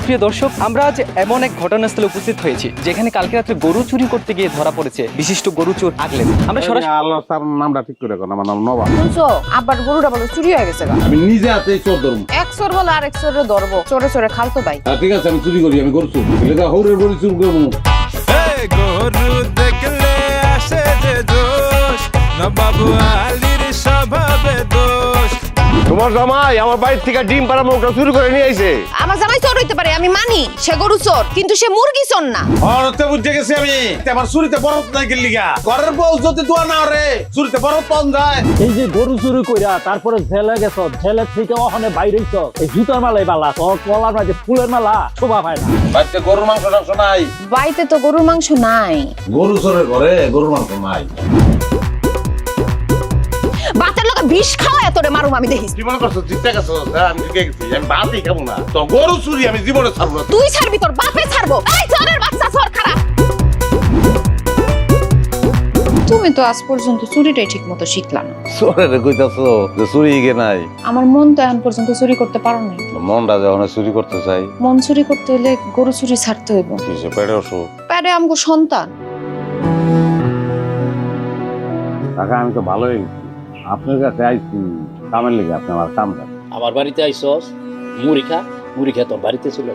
সুপ্রিয় দর্শক, আমরা আজ এমন এক ঘটনাস্থলে উপস্থিত হয়েছি যেখানে কালকে রাত্রে গরু চুরি করতে গিয়ে ধরা পড়েছে বিশিষ্ট গরু চোর আগলেন। আমরা সরাসরি আল্লাহ তার নামটা ঠিক করে রাখুন। আমার নাম নবাব। শুনছো আব্বার গরুটা বলে চুরি হয়ে গেছে গা। আমি নিজে হাতে চোর ধরবো। এক চোর বলে আরেক চোরে ধরবো, চোরে চোরে খালতো ভাই। ঠিক আছে, আমি চুরি করি, আমি গরু চুর এলাকা হৌরের গরু চুর করবো। গরু দেখলে আসে যে জোশ, নবাব আলীর স্বভাবে দোষ। তোমার জামাই আমার বাড়ির থেকে ডিম পাড়া মুখটা চুরি করে নিয়ে আইছে। আমার জামাই চোর হইতে পারে, আমি মানি সে গরু চোর, কিন্তু সে মুরগি চোর না। অরতে বুঝে গেছি আমি, আমার চুরিতে বরফ নাই গেলিগা। ঘরের বউ যদি দোয়া না রে, চুরিতে বরফ পাওয়া যায়। এই যে গরু চুরি কইরা তারপরে জেলে গেছ, জেলের থেকে ওখানে বাইরে হইছ, এই জুতার মালাই বালা, তোর কলার মাঝে ফুলের মালা শোভা পায় না। বাড়িতে গরুর মাংস টাংস নাই। বাড়িতে তো গরুর মাংস নাই। গরু চোরের ঘরে গরুর মাংস নাই। বাচ্চার লোকে বিষ খাওয়া এতরে মারুম আমি দেখিস। কি মনে করছো? জিততে গেছো? আমি জিতে গেছি, আমি ভাতই খাবো না। তো গরু চুরি আমি জীবনে ছাড়বো না। তুই ছাড়বি, তোর বাপে ছাড়বো। এই চোরের বাচ্চা, চোর খারাপ। তুমি তো আজ পর্যন্ত চুরিটাই ঠিক মতো শিখলাম না। চোরের কইতাছো যে চুরি গে নাই? আমার মন তো এখন পর্যন্ত চুরি করতে পারো নাই। মনটা যখন চুরি করতে চাই, মন চুরি করতে হলে গরু চুরি ছাড়তে হইব। কিসে পেটে অসুখ। প্যারে আমগো সন্তান। টাকা আমি তো ভালোই গেছি, আপনার কাছে আইছি কামের লেগে। আপনি আমার কাম করেন। আমার বাড়িতে আইসস, মুড়ি খা তোর বাড়িতে ছিল।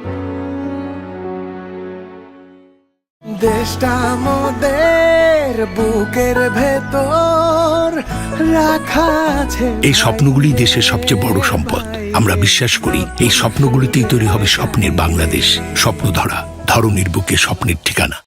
দেশটা মোদের বুকের ভেতর রাখা আছে। এই স্বপ্নগুলি দেশের সবচেয়ে বড় সম্পদ। আমরা বিশ্বাস করি এই স্বপ্নগুলিতেই তৈরি হবে স্বপ্নের বাংলাদেশ। স্বপ্ন ধরা, ধরনীর বুকে স্বপ্নের ঠিকানা।